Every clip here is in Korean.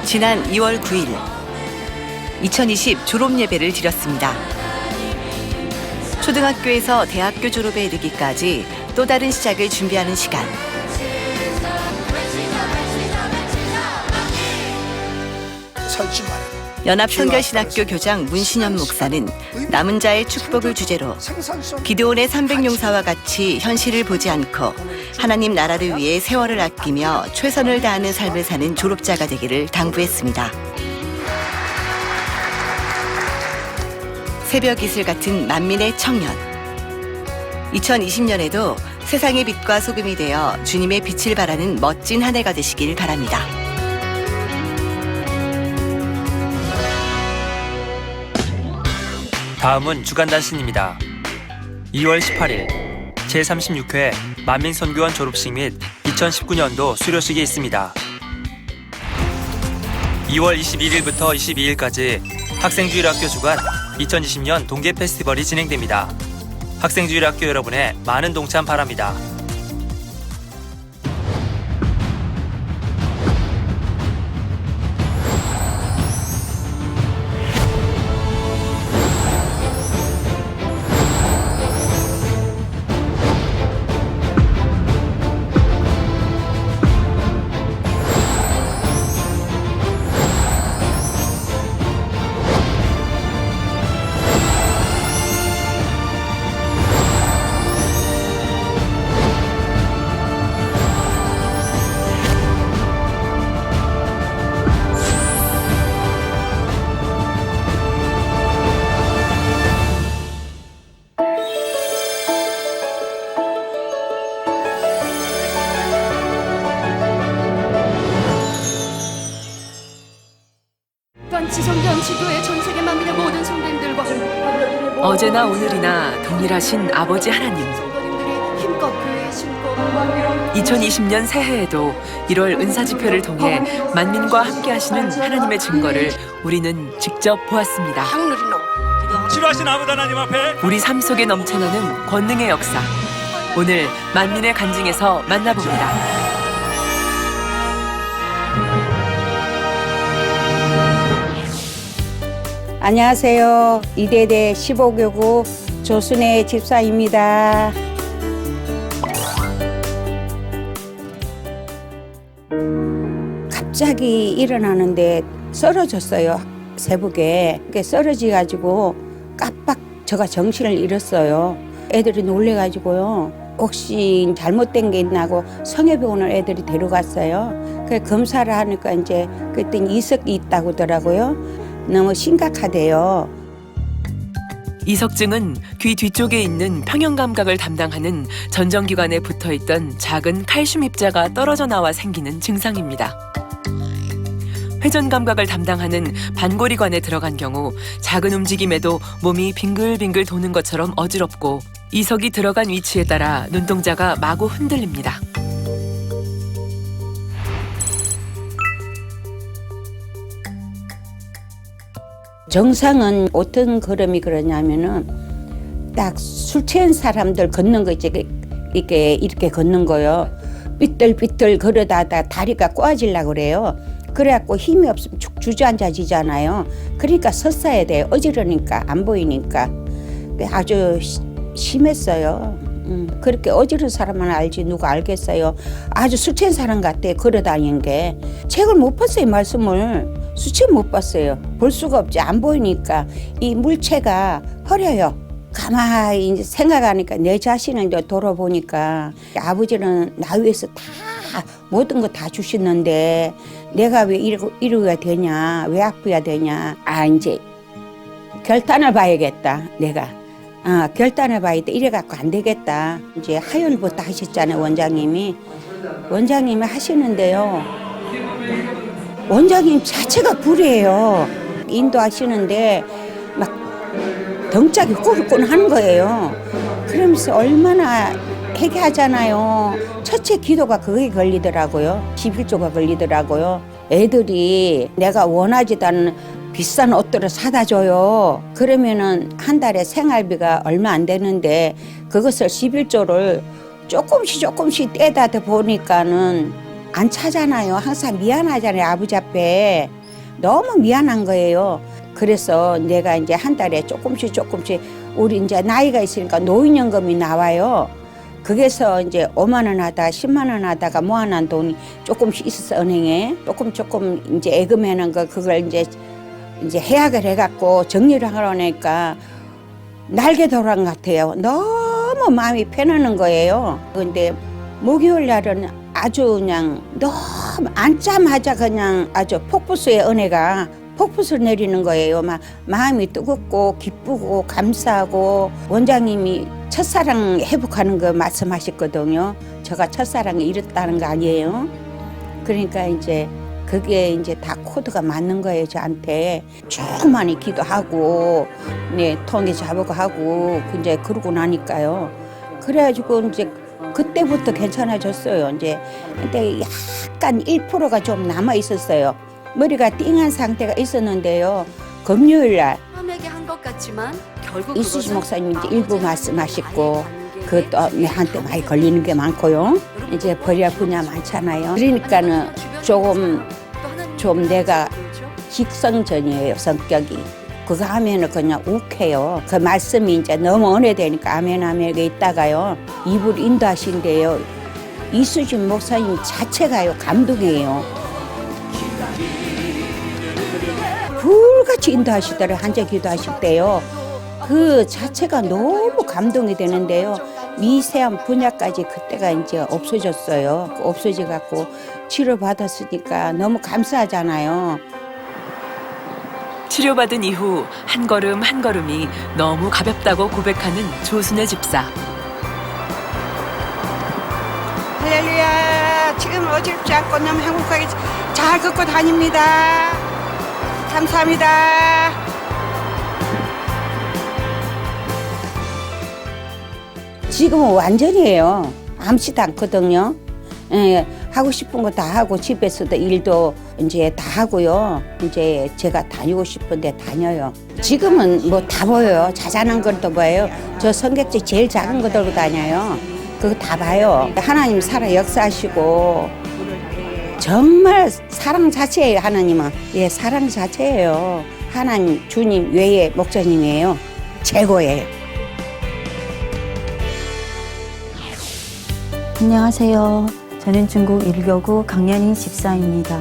지난 2월 9일 2020 졸업 예배를 드렸습니다. 초등학교에서 대학교 졸업에 이르기까지 또 다른 시작을 준비하는 시간. 연합성결신학교 교장 문신현 목사는 남은 자의 축복을 주제로 기드온의 300용사와 같이 현실을 보지 않고 하나님 나라를 위해 세월을 아끼며 최선을 다하는 삶을 사는 졸업자가 되기를 당부했습니다. 새벽 이슬 같은 만민의 청년. 2020년에도 세상의 빛과 소금이 되어 주님의 빛을 발하는 멋진 한 해가 되시길 바랍니다. 다음은 주간단신입니다. 2월 18일 제36회 만민선교원 졸업식 및 2019년도 수료식이 있습니다. 2월 21일부터 22일까지 학생주일학교 주간 2020년 동계 페스티벌이 진행됩니다. 학생주일학교 여러분의 많은 동참 바랍니다. 지성전 지교의 전 세계 만민의 모든 성도님들과 어제나 오늘이나 동일하신 아버지 하나님. 성도님들이 힘껏 교회에 심고 2020년 새해에도 1월 은사집회를 통해 만민과 함께 하시는 하나님의 증거를 우리는 직접 보았습니다. 지루하신 아버지 하나님 앞에 우리 삶 속에 넘쳐나는 권능의 역사. 오늘 만민의 간증에서 만나봅니다. 안녕하세요. 이대대 15교구 조순애 집사입니다. 갑자기 일어나는데 쓰러졌어요. 새벽에. 쓰러져가지고 깜빡 제가 정신을 잃었어요. 애들이 놀래가지고요. 혹시 잘못된 게 있나 하고 성해병원을 애들이 데려갔어요. 그래서 검사를 하니까 이제 그랬더니 이석이 있다고 하더라고요. 너무 심각하대요. 이석증은 귀 뒤쪽에 있는 평형감각을 담당하는 전정기관에 붙어있던 작은 칼슘 입자가 떨어져 나와 생기는 증상입니다. 회전감각을 담당하는 반고리관에 들어간 경우 작은 움직임에도 몸이 빙글빙글 도는 것처럼 어지럽고 이석이 들어간 위치에 따라 눈동자가 마구 흔들립니다. 정상은 어떤 걸음이 그러냐면은 딱 술 취한 사람들 걷는 거 이제 이렇게 걷는 거요. 삐뚤삐뚤 걸어다가 다리가 꼬아지려고 그래요. 그래갖고 힘이 없으면 축 주저앉아지잖아요. 그러니까 섰어야 돼요. 어지러니까 안 보이니까. 아주 심했어요. 그렇게 어지러운 사람만 알지 누가 알겠어요. 아주 술 취한 사람 같아 걸어다니는 게. 책을 못 봤어요. 말씀을. 수치 못 봤어요. 볼 수가 없지. 안 보이니까 이 물체가 흐려요. 가만히 이제 생각하니까 내 자신을 이제 돌아보니까 아버지는 나 위해서 다 모든 거 다 주시는데 내가 왜 이러가 되냐, 왜 아프야 되냐. 이제 결단을 봐야겠다. 내가 결단을 봐야겠다. 이래갖고 안 되겠다. 이제 하혈부터 하셨잖아요. 원장님이 하시는데요. 원장님 자체가 불이에요. 인도하시는데 막 덩짝이 꾸르꾸르 하는 거예요. 그러면서 얼마나 회개하잖아요. 첫째 기도가 그게 걸리더라고요. 11조가 걸리더라고요. 애들이 내가 원하지도 않은 비싼 옷들을 사다 줘요. 그러면은 한 달에 생활비가 얼마 안 되는데 그것을 11조를 조금씩 떼다 보니까는 안 차잖아요. 항상 미안하잖아요. 아버지 앞에. 너무 미안한 거예요. 그래서 내가 이제 한 달에 조금씩 우리 이제 나이가 있으니까 노인연금이 나와요. 거기서 이제 5만 원 하다가 10만 원 하다가 모아놓은 돈이 조금씩 있었어, 은행에. 조금 이제 애금해놓은 거 그걸 이제 해약을 해갖고 정리를 하려니까 날개 돌아간 것 같아요. 너무 마음이 편하는 거예요. 근데 목요일 날은 아주 그냥 너무 앉자마자 그냥 아주 폭포수의 은혜가 폭포수 내리는 거예요. 막 마음이 뜨겁고 기쁘고 감사하고 원장님이 첫사랑 회복하는 거 말씀하셨거든요. 제가 첫사랑을 잃었다는 거 아니에요. 그러니까 이제 그게 이제 다 코드가 맞는 거예요, 저한테. 쭉 많이 기도하고, 네, 통에 잡고 하고, 이제 그러고 나니까요. 그래가지고 이제 그때부터 괜찮아졌어요. 이제 근데 약간 1%가 좀 남아 있었어요. 머리가 띵한 상태가 있었는데요. 금요일 날 험하게 한 것 같지만 결국 이수지 그것은 목사님 이제 아버지의 일부 말씀을 말씀하시고 아예 다른 게 그것도 내한테 많이 걸리는 게 많고요. 이제 벌이야 분야 많잖아요. 그러니까는 조금 좀 내가 직성전이에요, 성격이. 그거 하면은 그냥 욱해요. 그 말씀이 이제 너무 은혜되니까 아멘에 있다가요. 입을 인도하신대요. 이수진 목사님 자체가요, 감동이에요. 불같이 인도하시더라고요. 한자 기도하실 때요. 그 자체가 너무 감동이 되는데요. 미세한 분야까지 그때가 이제 없어졌어요. 없어져갖고 치료받았으니까 너무 감사하잖아요. 치료받은 이후 한 걸음 한 걸음이 너무 가볍다고 고백하는 조순의 집사. 할렐루야. 지금 어지럽지 않고 너무 행복하게 잘 걷고 다닙니다. 감사합니다. 지금은 완전히에요. 아무렇지도 않거든요. 예, 하고 싶은 거 다 하고 집에서도 일도 이제 다 하고요. 이제 제가 다니고 싶은데 다녀요. 지금은 뭐 다 보여요. 자잘한 것도 보여요. 저 성격지 제일 작은 거 들고 다녀요. 그거 다 봐요. 하나님 살아 역사하시고 정말 사랑 자체예요. 하나님은 예, 사랑 자체예요. 하나님 주님 외에 목사님이에요. 최고예요. 안녕하세요. 저는 중국 일교구 강연인 집사입니다.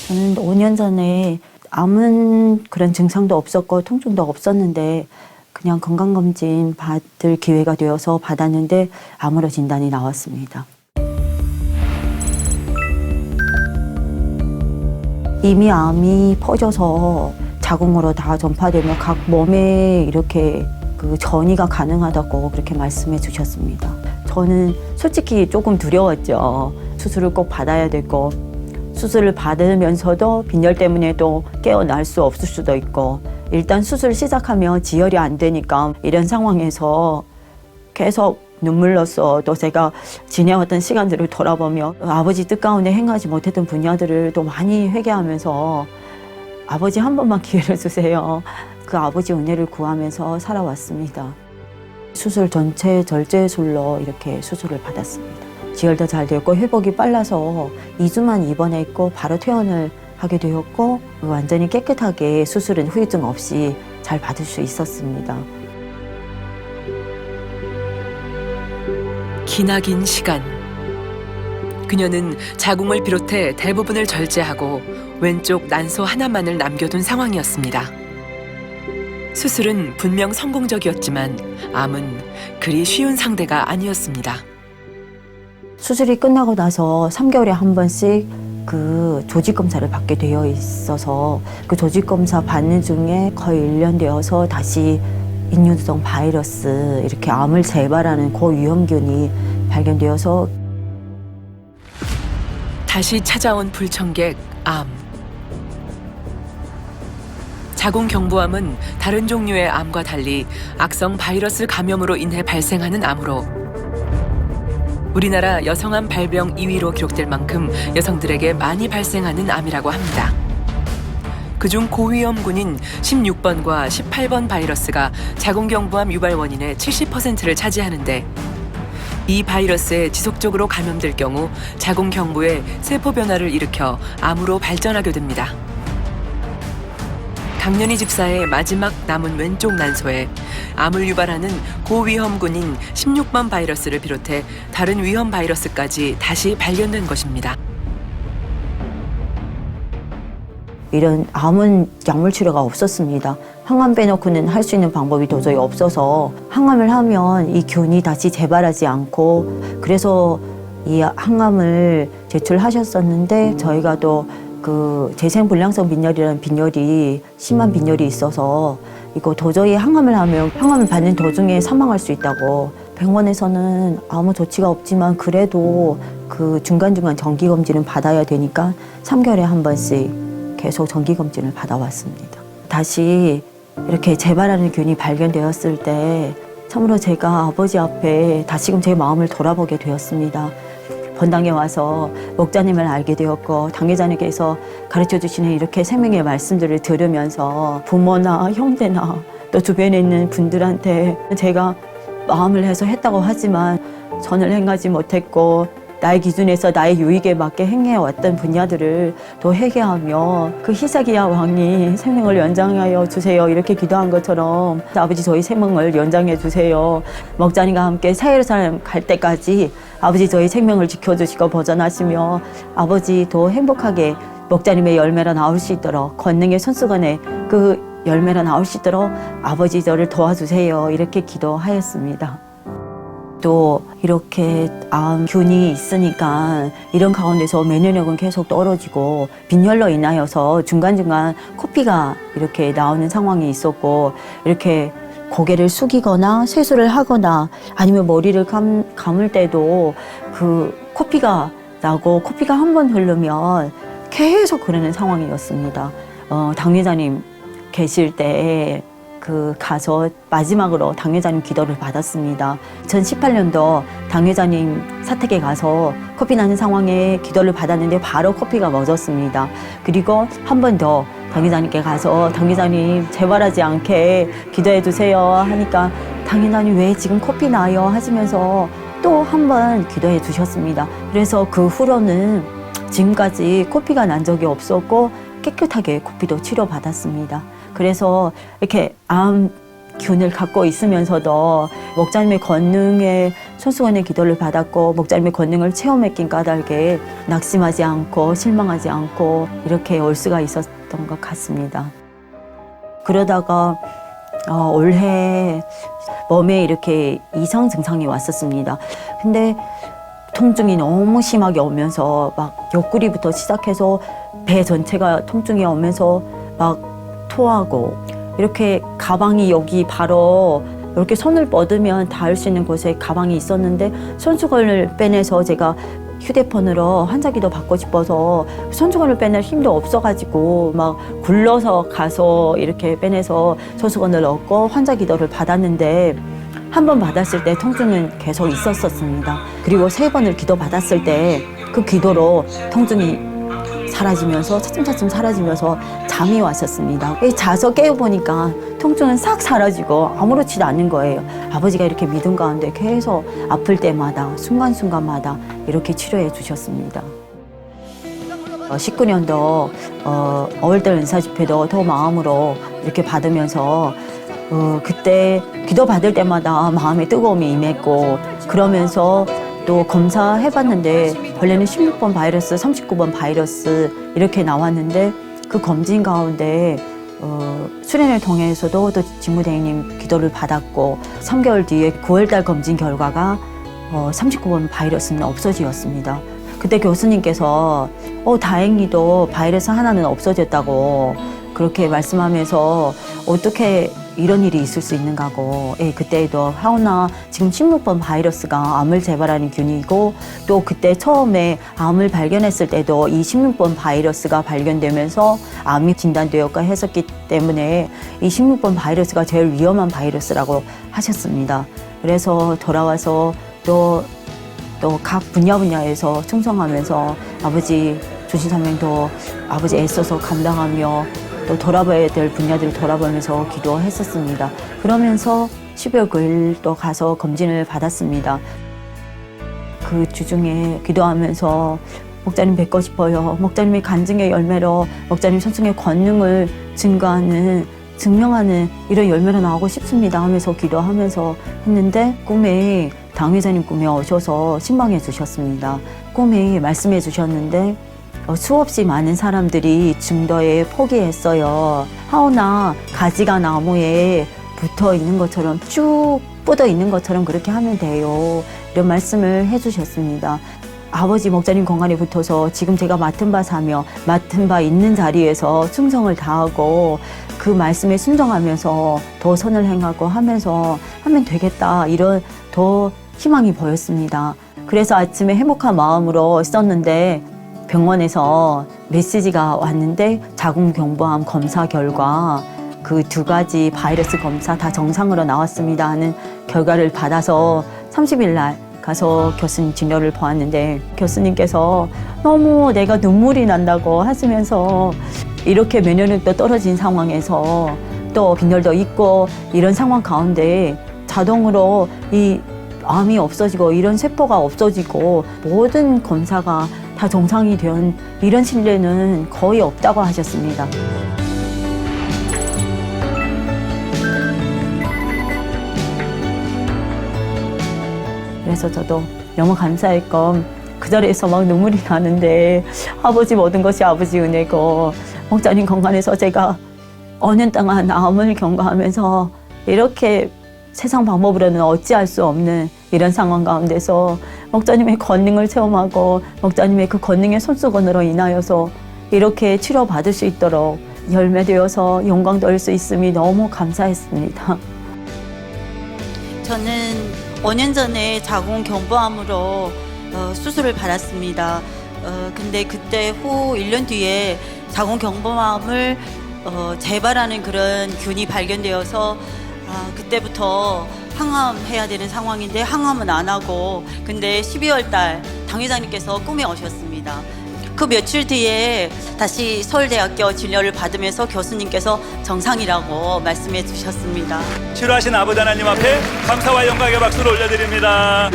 저는 5년 전에 아무 그런 증상도 없었고 통증도 없었는데 그냥 건강검진 받을 기회가 되어서 받았는데 암으로 진단이 나왔습니다. 이미 암이 퍼져서 자궁으로 다 전파되며 각 몸에 이렇게 그 전이가 가능하다고 그렇게 말씀해 주셨습니다. 저는 솔직히 조금 두려웠죠. 수술을 꼭 받아야 되고 수술을 받으면서도 빈혈 때문에도 깨어날 수 없을 수도 있고 일단 수술 시작하면 지혈이 안 되니까 이런 상황에서 계속 눈물로써 또 제가 지내왔던 시간들을 돌아보며 아버지 뜻 가운데 행하지 못했던 분야들을 또 많이 회개하면서 아버지 한 번만 기회를 주세요. 그 아버지 은혜를 구하면서 살아왔습니다. 수술 전체 절제술로 이렇게 수술을 받았습니다. 지혈도 잘 되었고 회복이 빨라서 2주만 입원했고 바로 퇴원을 하게 되었고 완전히 깨끗하게 수술은 후유증 없이 잘 받을 수 있었습니다. 기나긴 시간. 그녀는 자궁을 비롯해 대부분을 절제하고 왼쪽 난소 하나만을 남겨둔 상황이었습니다. 수술은 분명 성공적이었지만 암은 그리 쉬운 상대가 아니었습니다. 수술이 끝나고 나서 3개월에 한 번씩 그 조직 검사를 받게 되어 있어서 그 조직 검사 받는 중에 거의 1년 되어서 다시 인유성 바이러스 이렇게 암을 재발하는 고위험균이 발견되어서 다시 찾아온 불청객 암. 자궁경부암은 다른 종류의 암과 달리 악성 바이러스 감염으로 인해 발생하는 암으로 우리나라 여성암 발병 2위로 기록될 만큼 여성들에게 많이 발생하는 암이라고 합니다. 그중 고위험군인 16번과 18번 바이러스가 자궁경부암 유발 원인의 70%를 차지하는데 이 바이러스에 지속적으로 감염될 경우 자궁 경부에 세포 변화를 일으켜 암으로 발전하게 됩니다. 당년이 집사의 마지막 남은 왼쪽 난소에 암을 유발하는 고위험군인 16번 바이러스를 비롯해 다른 위험 바이러스까지 다시 발견된 것입니다. 이런 암은 약물 치료가 없었습니다. 항암 빼놓고는 할 수 있는 방법이 도저히 없어서 항암을 하면 이 균이 다시 재발하지 않고 그래서 이 항암을 제출하셨었는데 저희가 또 그 재생불량성 빈혈이라는 빈혈이 심한 빈혈이 있어서 이거 도저히 항암을 하면 항암을 받는 도중에 사망할 수 있다고 병원에서는 아무 조치가 없지만 그래도 그 중간중간 정기검진은 받아야 되니까 3개월에 한 번씩 계속 정기검진을 받아왔습니다. 다시 이렇게 재발하는 균이 발견되었을 때 참으로 제가 아버지 앞에 다시금 제 마음을 돌아보게 되었습니다. 본당에 와서 목자님을 알게 되었고 당회자님께서 가르쳐 주시는 이렇게 생명의 말씀들을 들으면서 부모나 형제나 또 주변에 있는 분들한테 제가 마음을 해서 했다고 하지만 선을 행하지 못했고 나의 기준에서 나의 유익에 맞게 행해왔던 분야들을 또 회개하며 그 히스기야 왕이 생명을 연장하여 주세요 이렇게 기도한 것처럼 아버지 저희 생명을 연장해 주세요. 목자님과 함께 예루살렘 갈 때까지 아버지 저희 생명을 지켜주시고 보존하시며 아버지도 행복하게 목자님의 열매가 나올 수 있도록 권능의 손수건에 그 열매가 나올 수 있도록 아버지 저를 도와주세요 이렇게 기도하였습니다. 또 이렇게 암균이 있으니까 이런 가운데서 면역력은 계속 떨어지고 빈혈로 인하여서 중간중간 코피가 이렇게 나오는 상황이 있었고 이렇게 고개를 숙이거나 세수를 하거나 아니면 머리를 감을 때도 그 코피가 나고 코피가 한 번 흐르면 계속 그러는 상황이었습니다. 당회자님 계실 때 그 가서 마지막으로 당회자님 기도를 받았습니다. 2018년도 당회자님 사택에 가서 코피 나는 상황에 기도를 받았는데 바로 코피가 멎었습니다. 그리고 한 번 더 당회자님께 가서 당회자님 재발하지 않게 기도해 주세요 하니까 당회자님 왜 지금 코피 나요 하시면서 또 한 번 기도해 주셨습니다. 그래서 그 후로는 지금까지 코피가 난 적이 없었고 깨끗하게 코피도 치료받았습니다. 그래서 이렇게 암균을 갖고 있으면서도 목자님의 권능의 손수건의 기도를 받았고 목자님의 권능을 체험했긴 까닭에 낙심하지 않고 실망하지 않고 이렇게 올 수가 있었던 것 같습니다. 그러다가 올해 몸에 이렇게 이상 증상이 왔었습니다. 근데 통증이 너무 심하게 오면서 막 옆구리부터 시작해서 배 전체가 통증이 오면서 막 토하고 이렇게 가방이 여기 바로 이렇게 손을 뻗으면 닿을 수 있는 곳에 가방이 있었는데 손수건을 빼내서 제가 휴대폰으로 환자기도 받고 싶어서 손수건을 빼낼 힘도 없어가지고 막 굴러서 가서 이렇게 빼내서 손수건을 얻고 환자기도를 받았는데 한 번 받았을 때 통증은 계속 있었습니다. 그리고 3번을 기도 받았을 때 그 기도로 통증이 사라지면서 차츰차츰 사라지면서 잠이 왔었습니다. 자서 깨어보니까 통증은 싹 사라지고 아무렇지도 않은 거예요. 아버지가 이렇게 믿음 가운데 계속 아플 때마다 순간순간마다 이렇게 치료해 주셨습니다. 19년도 5월달 은사집회도 더 마음으로 이렇게 받으면서 그때 기도 받을 때마다 마음에 뜨거움이 임했고 그러면서 또 검사해봤는데 원래는 16번 바이러스, 39번 바이러스 이렇게 나왔는데 그 검진 가운데 수련을 통해서도 또 직무대행님 기도를 받았고 3개월 뒤에 9월달 검진 결과가 39번 바이러스는 없어지었습니다. 그때 교수님께서 다행히도 바이러스 하나는 없어졌다고 그렇게 말씀하면서 어떻게 이런 일이 있을 수 있는가고 그때도 하오나 지금 16번 바이러스가 암을 재발하는 균이고 또 그때 처음에 암을 발견했을 때도 이 16번 바이러스가 발견되면서 암이 진단되었고 했었기 때문에 이 16번 바이러스가 제일 위험한 바이러스라고 하셨습니다. 그래서 돌아와서 또 각 분야에서 충성하면서 아버지 주신사명도 아버지 애써서 감당하며 또 돌아봐야 될 분야들을 돌아보면서 기도했었습니다. 그러면서 12월 9일 또 가서 검진을 받았습니다. 그 주중에 기도하면서 목사님 뵙고 싶어요. 목사님의 간증의 열매로 목사님 선생의 권능을 증명하는 이런 열매로 나오고 싶습니다 하면서 기도하면서 했는데 꿈에 당회장님 꿈에 오셔서 신방해 주셨습니다. 꿈에 말씀해 주셨는데 수없이 많은 사람들이 증거에 포기했어요. 하오나 가지가 나무에 붙어 있는 것처럼 쭉 뻗어 있는 것처럼 그렇게 하면 돼요. 이런 말씀을 해주셨습니다. 아버지 목사님 건강에 붙어서 지금 제가 맡은 바 사며 맡은 바 있는 자리에서 충성을 다하고 그 말씀에 순종하면서 더 선을 행하고 하면서 하면 되겠다. 이런 더 희망이 보였습니다. 그래서 아침에 행복한 마음으로 썼는데 병원에서 메시지가 왔는데 자궁경부암 검사 결과 그 2가지 바이러스 검사 다 정상으로 나왔습니다 하는 결과를 받아서 30일 날 가서 교수님 진료를 보았는데 교수님께서 너무 내가 눈물이 난다고 하시면서 이렇게 면역력도 떨어진 상황에서 또 빈혈도 있고 이런 상황 가운데 자동으로 이 암이 없어지고 이런 세포가 없어지고 모든 검사가 다 정상이 된 이런 신뢰는 거의 없다고 하셨습니다. 그래서 저도 너무 감사했고 그 자리에서 막 눈물이 나는데 아버지 모든 것이 아버지 은혜고 목사님 건강에서 제가 5년 동안 암을 경과하면서 이렇게 세상 방법으로는 어찌할 수 없는 이런 상황 가운데서 목사님의 권능을 체험하고 목사님의 그 권능의 손수건으로 인하여서 이렇게 치료받을 수 있도록 열매되어서 영광 돌릴 수 있음이 너무 감사했습니다. 저는 5년 전에 자궁경부암으로 수술을 받았습니다. 근데 그때 후 1년 뒤에 자궁경부암을 재발하는 그런 균이 발견되어서 그때부터 항암해야 되는 상황인데 항암은 안 하고 근데 12월 달 당회장님께서 꿈에 오셨습니다. 그 며칠 뒤에 다시 서울대학교 진료를 받으면서 교수님께서 정상이라고 말씀해 주셨습니다. 치료하신 아버지 하나님 앞에 감사와 영광의 박수를 올려드립니다.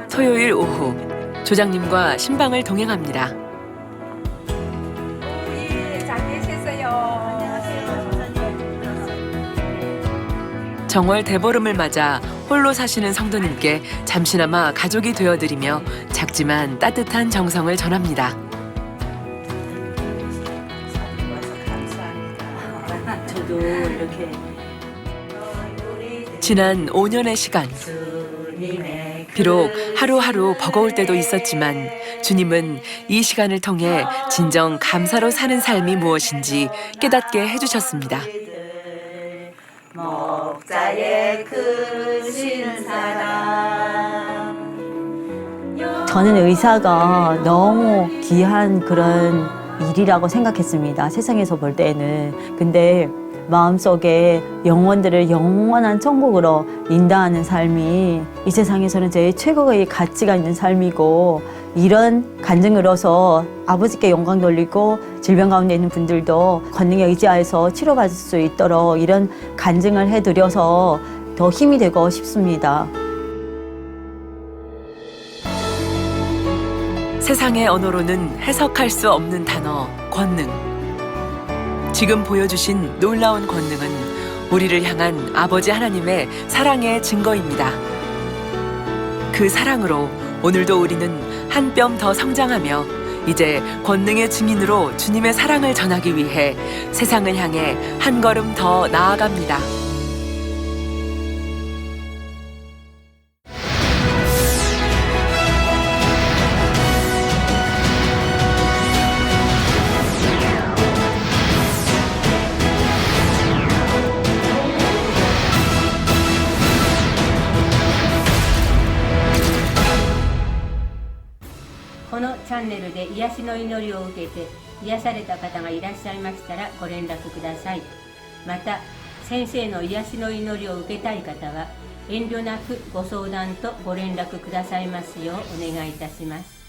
토요일 오후 조장님과 신방을 동행합니다. 정월 대보름을 맞아 홀로 사시는 성도님께 잠시나마 가족이 되어드리며 작지만 따뜻한 정성을 전합니다. 저도 이렇게 지난 5년의 시간. 비록 하루하루 버거울 때도 있었지만 주님은 이 시간을 통해 진정 감사로 사는 삶이 무엇인지 깨닫게 해주셨습니다. 목자의 크신 사랑. 저는 의사가 너무 귀한 그런 일이라고 생각했습니다. 세상에서 볼 때는. 근데 마음속에 영혼들을 영원한 천국으로 인도하는 삶이 이 세상에서는 제일 최고의 가치가 있는 삶이고 이런 간증으로서 아버지께 영광 돌리고 질병 가운데 있는 분들도 권능에 의지하여서 치료받을 수 있도록 이런 간증을 해드려서 더 힘이 되고 싶습니다. 세상의 언어로는 해석할 수 없는 단어, 권능. 지금 보여주신 놀라운 권능은 우리를 향한 아버지 하나님의 사랑의 증거입니다. 그 사랑으로 오늘도 우리는 한 뼘 더 성장하며 이제 권능의 증인으로 주님의 사랑을 전하기 위해 세상을 향해 한 걸음 더 나아갑니다.このチャンネルで癒しの祈りを受けて癒された方がいらっしゃいましたらご連絡ください。また先生の癒しの祈りを受けたい方は遠慮なくご相談とご連絡くださいますようお願いいたします。